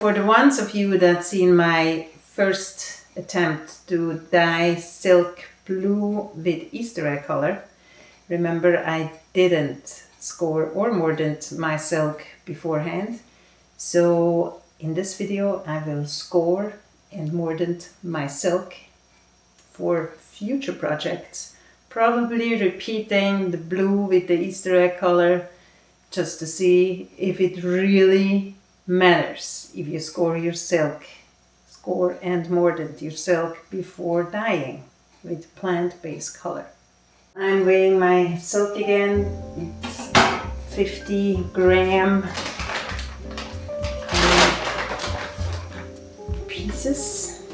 For the ones of you that seen my first attempt to dye silk blue with Easter egg color, remember I didn't scour or mordant my silk beforehand. So in this video I will scour and mordant my silk for future projects, probably repeating the blue with the Easter egg color just to see if it really matters if you scour and mordant your silk before dyeing with plant-based color. I'm weighing my silk again. It's 50 gram pieces.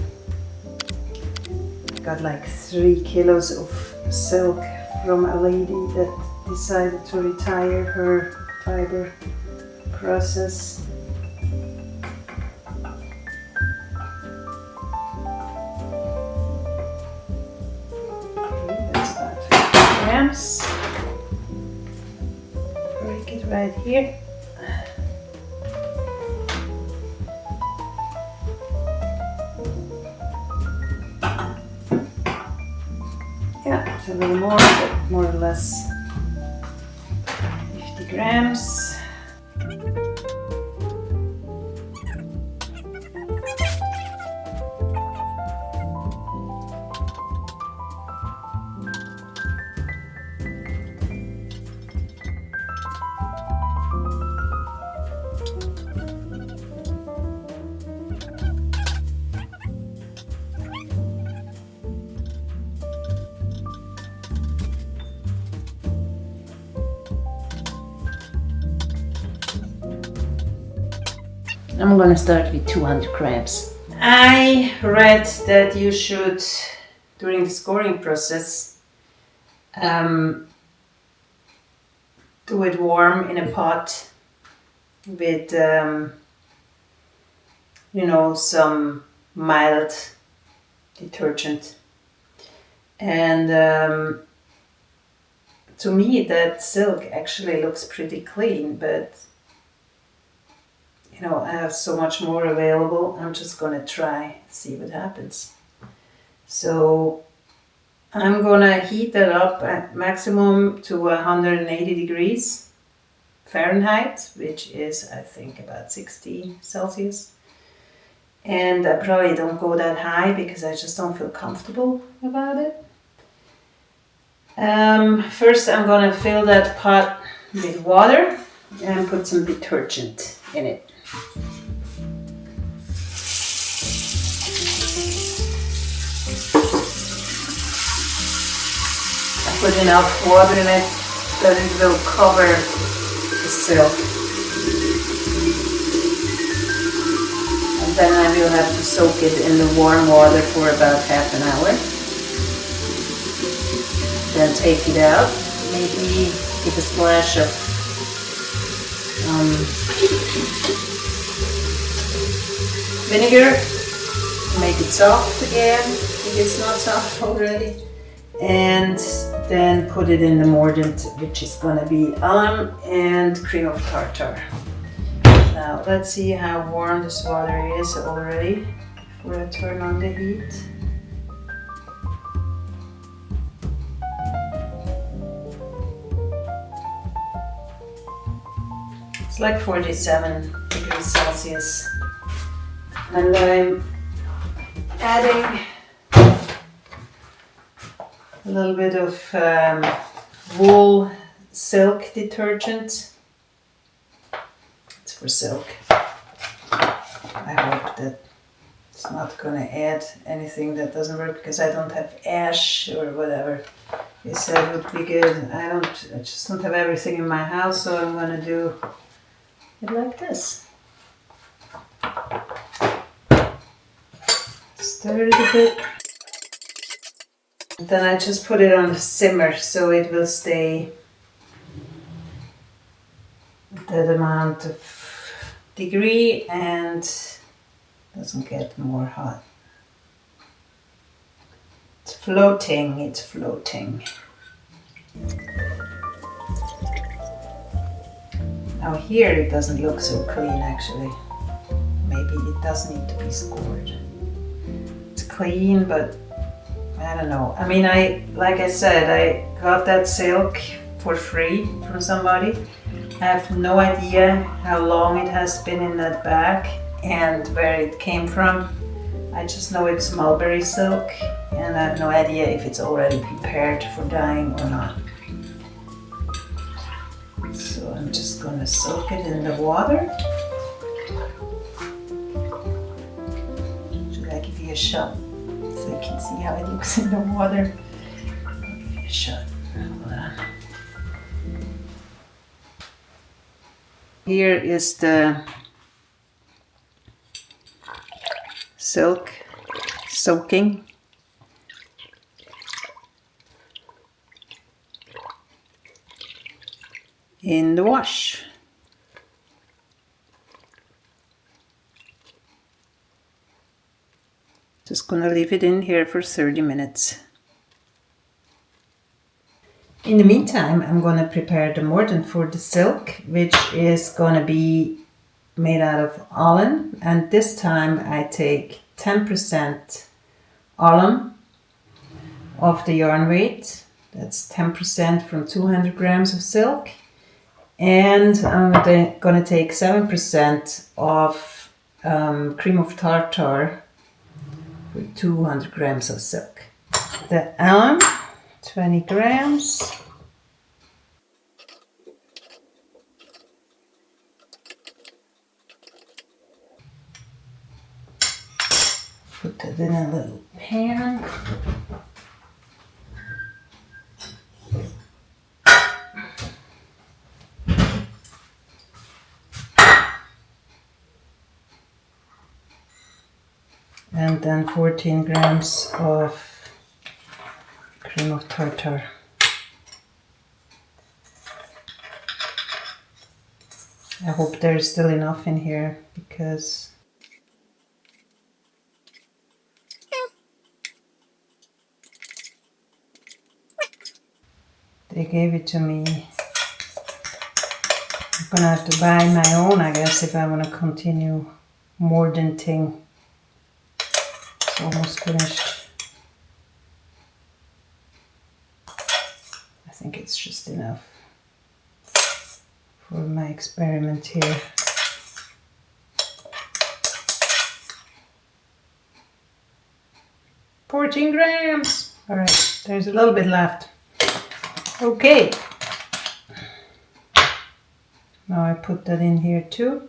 I got like 3 kilos of silk from a lady that decided to retire her fiber process. Grams. Break it right here. Yeah, it's a little more, but more or less 50 grams. I'm gonna start with 200 grams. I read that you should, during the scouring process, do it warm in a pot with, some mild detergent. And to me, that silk actually looks pretty clean, but I have so much more available. I'm just gonna try, see what happens. So I'm gonna heat that up at maximum to 180 degrees Fahrenheit, which is I think about 60 Celsius. And I probably don't go that high because I just don't feel comfortable about it. First I'm gonna fill that pot with water and put some detergent in it. I put enough water in it that it will cover the silk. And then I will have to soak it in the warm water for about half an hour. Then take it out, maybe give a splash of vinegar, make it soft again if it's not soft already, and then put it in the mordant, which is going to be alum and cream of tartar. Now let's see how warm this water is already before I turn on the heat. It's like 47 degrees Celsius. And I'm adding a little bit of wool silk detergent. It's for silk. I hope that it's not going to add anything that doesn't work because I don't have ash or whatever. They said it would be good. I just don't have everything in my house, so I'm going to do it like this. Stir it a bit. Then I just put it on the simmer so it will stay that amount of degree and doesn't get more hot. It's floating, it's floating. Now here it doesn't look so clean actually. maybe it does need to be scoured. It's clean, but I don't know. I mean, like I said, I got that silk for free from somebody. I have no idea how long it has been in that bag and where it came from. I just know it's mulberry silk, and I have no idea if it's already prepared for dyeing or not. So I'm just gonna soak it in the water. Should I give you a shot so you can see how it looks in the water? I'll give you a shot. Hold on. Here is the silk soaking. In the wash. Just gonna leave it in here for 30 minutes. In the meantime, I'm gonna prepare the mordant for the silk, which is gonna be made out of alum, and this time I take 10% alum of the yarn weight. That's 10% from 200 grams of silk. And I'm gonna take 7% of cream of tartar for 200 grams of silk. The alum, 20 grams. Put that in a little pan. And then 14 grams of cream of tartar. I hope there's still enough in here because they gave it to me. I'm gonna have to buy my own, I guess, if I want to continue mordanting. It's almost finished. I think it's just enough for my experiment here. $14 grams. All right, there's a little bit left. Okay. Now I put that in here too.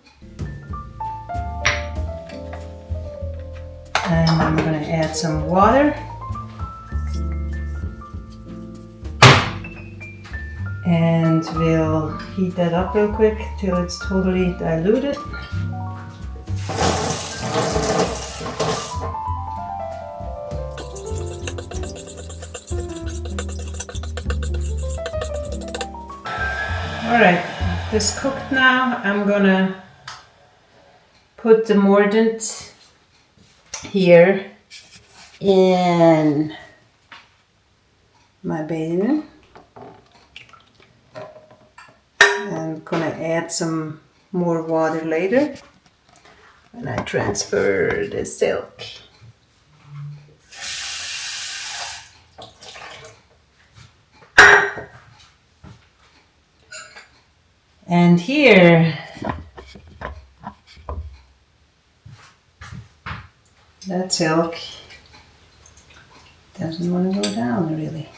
And I'm going to add some water. And we'll heat that up real quick till it's totally diluted. Alright, this cooked now. I'm gonna put the mordant here in my basin. I'm gonna add some more water later when I transfer the silk. And here, that silk doesn't want to go down really.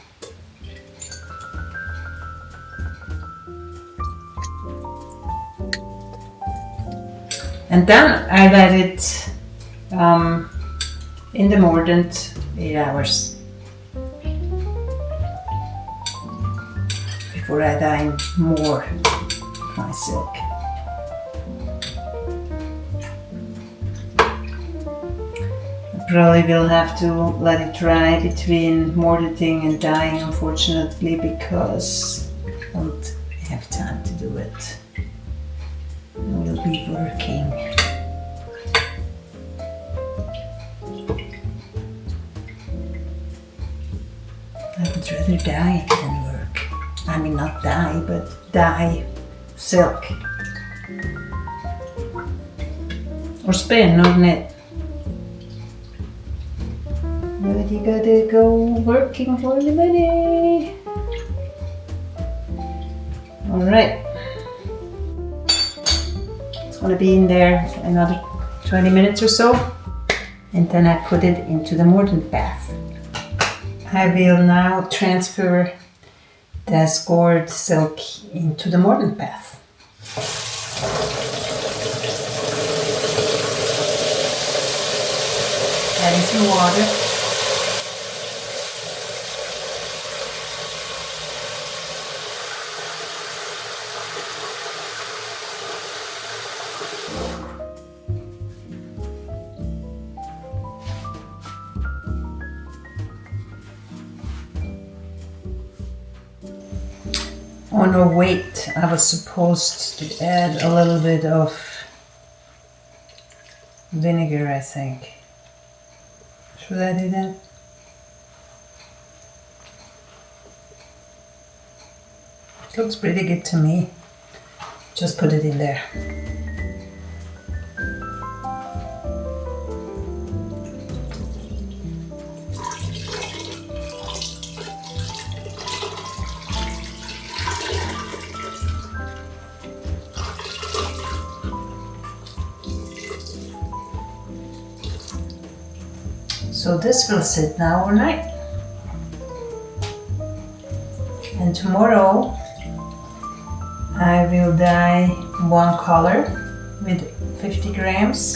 And then I let it in the mordant 8 hours before I dye more my silk. I probably will have to let it dry between mordanting and dyeing, unfortunately, because I don't have time to do it. I will be working. I would rather dye than work. I mean, not dye, but dye silk. or spin, not knit. But you gotta go working for the money. Alright. It's gonna be in there another 20 minutes or so. And then I put it into the Mordant bath. I will now transfer the scored silk into the Mordant bath. Adding some water. Oh no, wait, I was supposed to add a little bit of vinegar, I think. Should I do that? It looks pretty good to me. Just put it in there. So this will sit now overnight. And tomorrow I will dye one color with 50 grams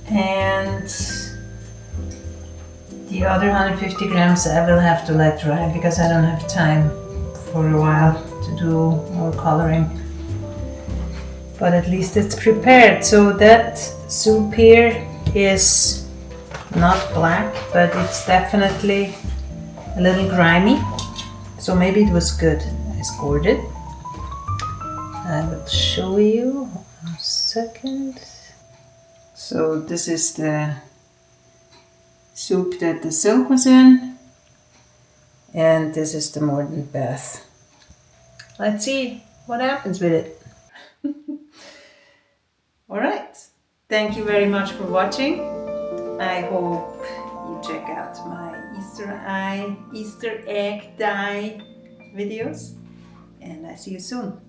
and the other 150 grams I will have to let dry because I don't have time for a while to do more coloring. But at least it's prepared. So that soup here is not black, but it's definitely a little grimy. So maybe it was good. I scored it. I will show you a second. So this is the soup that the silk was in. And this is the Mordant bath. Let's see what happens with it. Alright, thank you very much for watching. I hope you check out my Easter egg dye videos, and I see you soon.